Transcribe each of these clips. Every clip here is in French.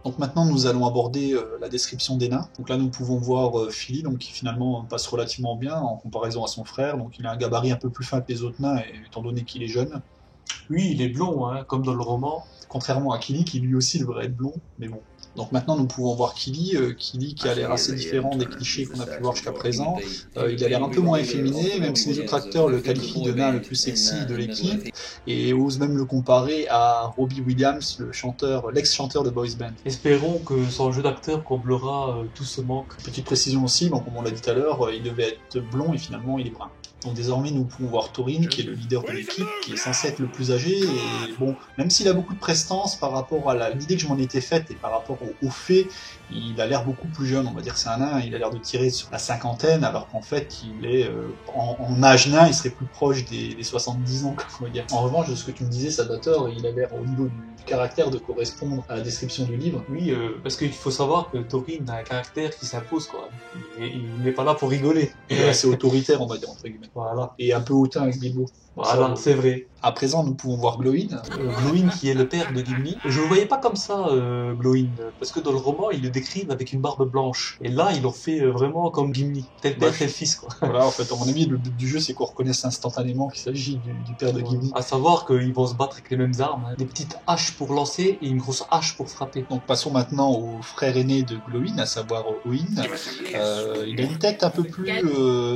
Donc maintenant nous allons aborder la description des nains. Donc là nous pouvons voir Philly, donc qui finalement passe relativement bien en comparaison à son frère. Donc il a un gabarit un peu plus fin que les autres nains, étant donné qu'il est jeune. Lui, il est blond, hein, comme dans le roman. Contrairement à Killy, qui lui aussi devrait être blond, mais bon. Donc maintenant nous pouvons voir Killy, Killy qui a l'air assez différent des clichés qu'on a pu voir jusqu'à présent. Il a l'air un peu moins efféminé, même si les autres acteurs le qualifient de nain le plus sexy de l'équipe, et osent même le comparer à Robbie Williams, le chanteur, l'ex-chanteur de boys band. Espérons que son jeu d'acteur comblera tout ce manque. Petite précision aussi, donc comme on l'a dit tout à l'heure, il devait être blond et finalement il est brun. Donc désormais nous pouvons voir Thorin qui est le leader de l'équipe, qui est censé être le plus âgé, et bon, même s'il a beaucoup de prestance par rapport à l'idée que je m'en étais faite et par rapport au fait, il a l'air beaucoup plus jeune, on va dire que c'est un nain, il a l'air de tirer sur la cinquantaine, alors qu'en fait il est en âge nain, il serait plus proche des 70 ans, comme on va dire. En revanche, de ce que tu me disais, Salvatore, il a l'air au niveau du caractère de correspondre à la description du livre. Oui, parce qu'il faut savoir que Thorin a un caractère qui s'impose, quoi. Il n'est pas là pour rigoler. Il est assez autoritaire, on va dire, entre guillemets. Voilà. Et un peu hautain avec Bilbo. Voilà, c'est vrai. À présent, nous pouvons voir Glowin. Glowin qui est le père de Gimli. Je le voyais pas comme ça, Glowin, parce que dans le roman, ils le décrivent avec une barbe blanche. Et là, ils l'ont fait vraiment comme Gimli. Tel père, tel fils, quoi. Voilà, en fait, à mon avis, le but du jeu, c'est qu'on reconnaisse instantanément qu'il s'agit du père de Gimli. À savoir qu'ils vont se battre avec les mêmes armes, hein. Des petites haches pour lancer et une grosse hache pour frapper. Donc passons maintenant au frère aîné de Glowin, à savoir Oin. Il a une tête un peu plus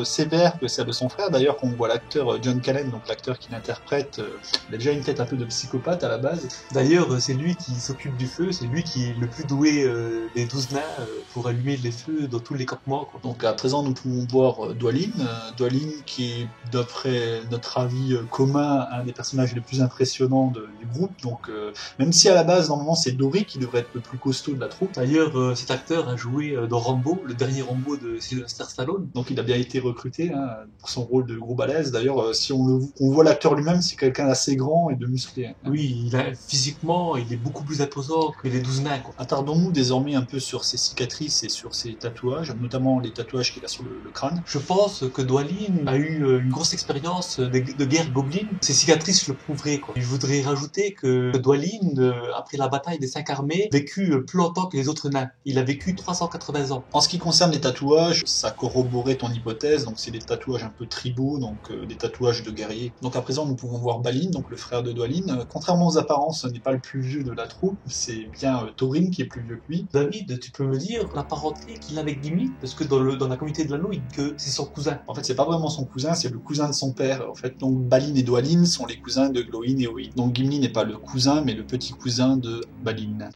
sévère que celle de son frère. D'ailleurs, quand on voit l'acteur John Callen, donc l'acteur qui l'interprète, il a déjà une tête un peu de psychopathe à la base. D'ailleurs, c'est lui qui s'occupe du feu, c'est lui qui est le plus doué des 12 nains pour allumer les feux dans tous les campements, quoi. Donc à présent, nous pouvons voir Dwalin. Dwalin qui est, d'après notre avis commun, un des personnages les plus impressionnants du groupe. Donc même si à la base, normalement, c'est Dory qui devrait être le plus costaud de la troupe. D'ailleurs, cet acteur a joué dans Rambo, le dernier Rambo de Sylvester Stallone. Donc il a bien été recruté pour son rôle de gros balèze. D'ailleurs, si on voit l'acteur lui-même, c'est quelqu'un d'assez grand et de musclé. Oui, physiquement, il est beaucoup plus imposant que les 12 nains, quoi. Attardons-nous désormais un peu sur ses cicatrices et sur ses tatouages, notamment les tatouages qu'il a sur le crâne. Je pense que Dwalin a eu une grosse expérience de guerre goblin. Ses cicatrices le prouveraient, quoi. Et je voudrais rajouter que Dwalin, après la bataille des 5 armées, vécut plus longtemps que les autres nains. Il a vécu 380 ans. En ce qui concerne les tatouages, ça corroborait ton hypothèse, donc c'est des tatouages un peu tribaux, donc des tatouages de guerriers. Donc à présent, nous pouvons voir Balin, donc le frère de Dwalin. Contrairement aux apparences, ce n'est pas le plus vieux de la troupe, c'est bien Thorin qui est plus vieux que lui. David, tu peux me dire la parenté qu'il a avec Gimli? Parce que dans la communauté de l'anneau, il dit que c'est son cousin. En fait, c'est pas vraiment son cousin, c'est le cousin de son père. En fait, donc Balin et Dwalin sont les cousins de Glowin et Oin. Donc Gimli n'est pas le cousin, mais le petit cousin de Balin.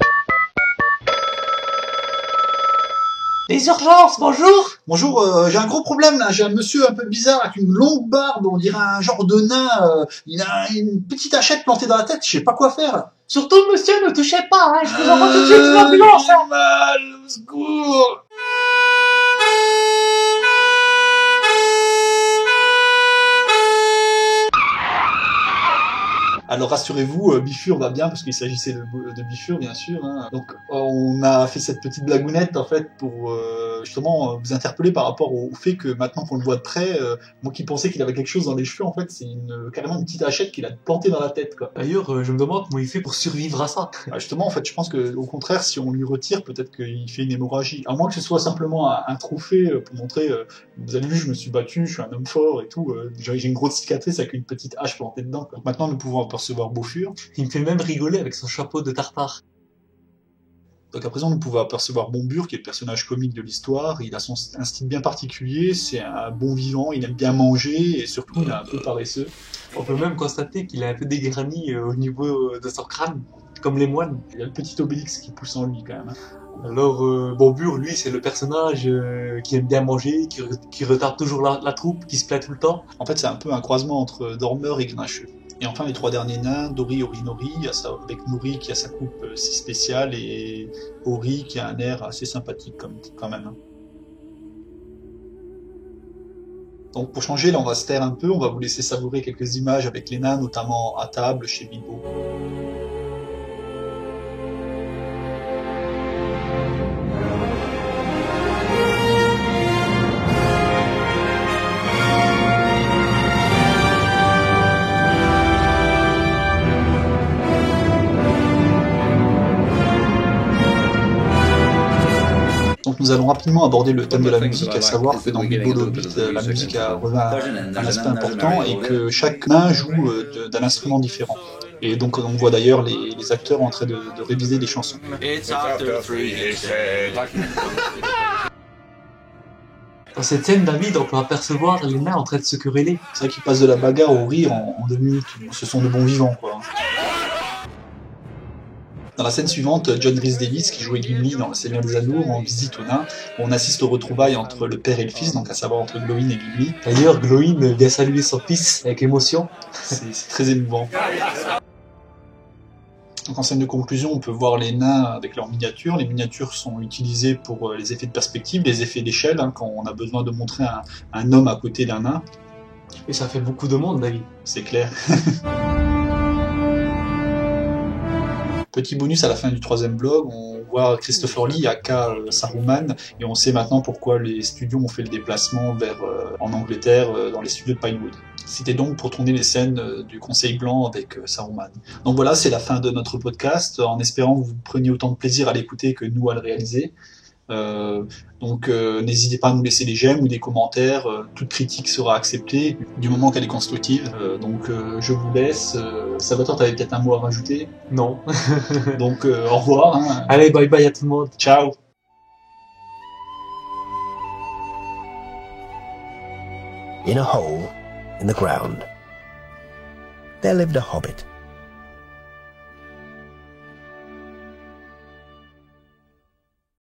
Les urgences, bonjour! Bonjour, j'ai un gros problème là, j'ai un monsieur un peu bizarre avec une longue barbe, on dirait un genre de nain, il a une petite hachette plantée dans la tête, je sais pas quoi faire. Surtout, monsieur, ne touchez pas, hein, je vous envoie tout de suite une ambulance! J'ai mal, au secours. Alors rassurez-vous, Bifur va bien parce qu'il s'agissait de Bifur bien sûr. Hein. Donc on a fait cette petite blagounette en fait pour justement vous interpeller par rapport au fait que maintenant qu'on le voit de près, moi qui pensais qu'il avait quelque chose dans les cheveux, en fait c'est carrément une petite hachette qu'il a plantée dans la tête, quoi. D'ailleurs, je me demande comment il fait pour survivre à ça. Justement en fait je pense que au contraire si on lui retire peut-être qu'il fait une hémorragie. À moins que ce soit simplement un trophée pour montrer vous avez vu je me suis battu, je suis un homme fort et tout. J'ai une grosse cicatrice avec une petite hache plantée dedans, quoi. Maintenant nous pouvons apercevoir Bofur. Il me fait même rigoler avec son chapeau de tartare. Donc à présent, nous pouvons apercevoir Bombur, qui est le personnage comique de l'histoire. Il a un style bien particulier, c'est un bon vivant, il aime bien manger, et surtout, il est un peu paresseux. On peut même constater qu'il est un peu dégarni au niveau de son crâne, comme les moines. Il y a le petit Obélix qui pousse en lui, quand même. Alors, Bombur, lui, c'est le personnage qui aime bien manger, qui retarde toujours la troupe, qui se plaît tout le temps. En fait, c'est un peu un croisement entre Dormeur et Grincheux. Et enfin, les trois derniers nains, Dori, Ori, Nori, avec Nori qui a sa coupe si spéciale et Ori qui a un air assez sympathique quand même. Donc pour changer, là on va se taire un peu, on va vous laisser savourer quelques images avec les nains, notamment à table chez Bilbo. Nous allons rapidement aborder le thème de la musique, à savoir que dans Bilbo le Hobbit, la musique a revêt un aspect important et que chaque nain joue d'un instrument différent. Et donc on voit d'ailleurs les acteurs en train de réviser des chansons. Dans cette scène, David, on peut apercevoir les nains en train de se quereller. C'est vrai qu'ils passent de la bagarre au rire en 2 minutes. Ce sont de bons vivants, quoi. Dans la scène suivante, John Rhys Davies, qui jouait Gimli dans Le Seigneur des Anneaux, rend visite aux nains. On assiste aux retrouvailles entre le père et le fils, donc à savoir entre Glóin et Gimli. D'ailleurs, Glóin vient saluer son fils avec émotion. C'est très émouvant. Donc en scène de conclusion, on peut voir les nains avec leurs miniatures. Les miniatures sont utilisées pour les effets de perspective, les effets d'échelle, quand on a besoin de montrer un homme à côté d'un nain. Et ça fait beaucoup de monde, David. C'est clair. Petit bonus à la fin du 3e blog, on voit Christopher Lee aka Saruman, et on sait maintenant pourquoi les studios ont fait le déplacement en Angleterre, dans les studios de Pinewood. C'était donc pour tourner les scènes du Conseil Blanc avec Saruman. Donc voilà, c'est la fin de notre podcast, en espérant que vous preniez autant de plaisir à l'écouter que nous à le réaliser. N'hésitez pas à nous laisser des j'aime ou des commentaires, toute critique sera acceptée du moment qu'elle est constructive. Je vous laisse. Salvatore, t'avais peut-être un mot à rajouter? Non. Donc au revoir. Hein. Allez, bye bye à tout le monde. Ciao. In a hole in the ground, there lived a hobbit